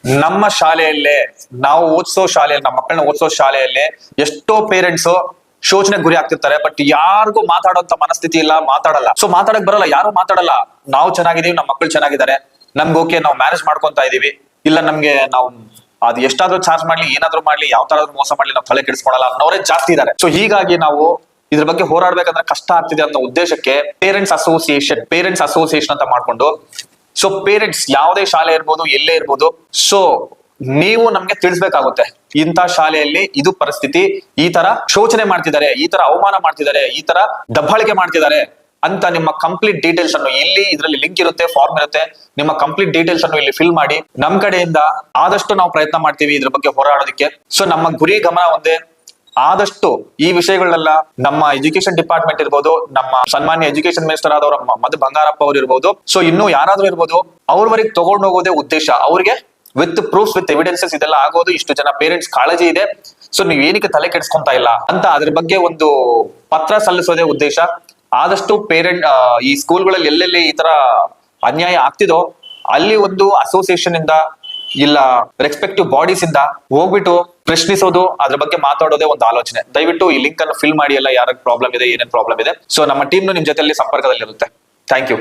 ನಮ್ಮ ಶಾಲೆಯಲ್ಲೇ ನಾವು ಓದಿಸೋ ಶಾಲೆಯಲ್ಲಿ ನಮ್ಮ ಮಕ್ಕಳನ್ನ ಓದಿಸೋ ಶಾಲೆಯಲ್ಲೇ ಎಷ್ಟೋ ಪೇರೆಂಟ್ಸ್ ಶೋಚನೆ ಗುರಿ ಆಗ್ತಿರ್ತಾರೆ. ಬಟ್ ಯಾರಿಗೂ ಮಾತಾಡೋಂತ ಮನಸ್ಥಿತಿ ಇಲ್ಲ, ಮಾತಾಡಲ್ಲ. ಸೊ ಮಾತಾಡಕ್ ಬರಲ್ಲ, ಯಾರು ಮಾತಾಡಲ್ಲ. ನಾವು ಚೆನ್ನಾಗಿದೀವಿ, ನಮ್ಮ ಮಕ್ಕಳು ಚೆನ್ನಾಗಿದ್ದಾರೆ, ನಮ್ಗೆ ಓಕೆ, ನಾವು ಮ್ಯಾನೇಜ್ ಮಾಡ್ಕೊಂತ ಇದೀವಿ, ಇಲ್ಲ ನಮ್ಗೆ ನಾವು ಅದು ಎಷ್ಟಾದ್ರೂ ಚಾರ್ಜ್ ಮಾಡ್ಲಿ, ಏನಾದ್ರೂ ಮಾಡ್ಲಿ, ಯಾವ ತರ ಮೋಸ ಮಾಡ್ಲಿ, ನಾವು ತಲೆ ಕೆಡಿಸ್ಕೊಳಲ್ಲ ಅನ್ನೋರೇ ಜಾಸ್ತಿ ಇದಾರೆ. ಸೊ ಹೀಗಾಗಿ ನಾವು ಇದ್ರ ಬಗ್ಗೆ ಹೋರಾಡ್ಬೇಕಂದ್ರೆ ಕಷ್ಟ ಆಗ್ತಿದೆ ಅನ್ನೋ ಉದ್ದೇಶಕ್ಕೆ ಪೇರೆಂಟ್ಸ್ ಅಸೋಸಿಯೇಷನ್ ಅಂತ ಮಾಡ್ಕೊಂಡು, ಸೊ ಪೇರೆಂಟ್ಸ್ ಯಾವುದೇ ಶಾಲೆ ಇರ್ಬೋದು, ಎಲ್ಲೇ ಇರ್ಬೋದು, ಸೊ ನೀವು ನಮ್ಗೆ ತಿಳಿಸ್ಬೇಕಾಗುತ್ತೆ, ಇಂಥ ಶಾಲೆಯಲ್ಲಿ ಇದು ಪರಿಸ್ಥಿತಿ, ಈ ತರ ಶೋಚನೆ ಮಾಡ್ತಿದ್ದಾರೆ, ಈ ತರ ಅವಮಾನ ಮಾಡ್ತಿದ್ದಾರೆ, ಈ ತರ ದಬ್ಬಾಳಿಕೆ ಮಾಡ್ತಿದ್ದಾರೆ ಅಂತ ನಿಮ್ಮ ಕಂಪ್ಲೀಟ್ ಡೀಟೇಲ್ಸ್ ಅನ್ನು ಇಲ್ಲಿ ಇದರಲ್ಲಿ ಲಿಂಕ್ ಇರುತ್ತೆ, ಫಾರ್ಮ್ ಇರುತ್ತೆ, ನಿಮ್ಮ ಕಂಪ್ಲೀಟ್ ಡೀಟೇಲ್ಸ್ ಅನ್ನು ಇಲ್ಲಿ ಫಿಲ್ ಮಾಡಿ. ನಮ್ ಕಡೆಯಿಂದ ಆದಷ್ಟು ನಾವು ಪ್ರಯತ್ನ ಮಾಡ್ತೀವಿ ಇದ್ರ ಬಗ್ಗೆ ಹೋರಾಡೋದಕ್ಕೆ. ಸೊ ನಮ್ಮ ಗುರಿ ಗಮನ ಒಂದೇ, ಆದಷ್ಟು ಈ ವಿಷಯಗಳೆಲ್ಲ ನಮ್ಮ ಎಜುಕೇಶನ್ ಡಿಪಾರ್ಟ್ಮೆಂಟ್ ಇರ್ಬೋದು, ನಮ್ಮ ಸನ್ಮಾನ್ಯ ಎಜುಕೇಶನ್ ಮಿನಿಸ್ಟರ್ ಆದವರ ಮಧು ಬಂಗಾರಪ್ಪ ಅವರು ಇರ್ಬೋದು, ಸೊ ಇನ್ನೂ ಯಾರಾದ್ರೂ ಇರ್ಬೋದು, ಅವ್ರವರೆಗೆ ತಗೊಂಡು ಹೋಗೋದೇ ಉದ್ದೇಶ. ಅವ್ರಿಗೆ ವಿತ್ ಪ್ರೂಫ್, ವಿತ್ ಎವಿಡೆನ್ಸಸ್ ಇದೆಲ್ಲ ಆಗೋದು. ಇಷ್ಟು ಜನ ಪೇರೆಂಟ್ಸ್ ಕಾಳಜಿ ಇದೆ, ಸೊ ನೀವ್ ಏನಕ್ಕೆ ತಲೆ ಕೆಡಿಸ್ಕೊಂತ ಇಲ್ಲ ಅಂತ ಅದ್ರ ಬಗ್ಗೆ ಒಂದು ಪತ್ರ ಸಲ್ಲಿಸೋದೇ ಉದ್ದೇಶ. ಆದಷ್ಟು ಈ ಸ್ಕೂಲ್ಗಳಲ್ಲಿ ಎಲ್ಲೆಲ್ಲಿ ಈ ತರ ಅನ್ಯಾಯ ಆಗ್ತಿದೋ ಅಲ್ಲಿ ಒಂದು ಅಸೋಸಿಯೇಷನ್ ಇಂದ ಇಲ್ಲ ರೆಸ್ಪೆಕ್ಟಿವ್ ಬಾಡೀಸ್ ಇಂದ ಹೋಗ್ಬಿಟ್ಟು ಪ್ರಶ್ನಿಸೋದು, ಅದ್ರ ಬಗ್ಗೆ ಮಾತಾಡೋದೇ ಒಂದು ಆಲೋಚನೆ. ದಯವಿಟ್ಟು ಈ ಲಿಂಕ್ ಅನ್ನು ಫಿಲ್ ಮಾಡಿ, ಎಲ್ಲ ಯಾರ ಪ್ರಾಬ್ಲಮ್ ಇದೆ, ಏನೇನ್ ಪ್ರಾಬ್ಲಮ್ ಇದೆ. ಸೊ ನಮ್ಮ ಟೀಮ್ ನಿಮ್ ಜೊತೆಯಲ್ಲಿ ಸಂಪರ್ಕದಲ್ಲಿ ಇರುತ್ತೆ. Thank you.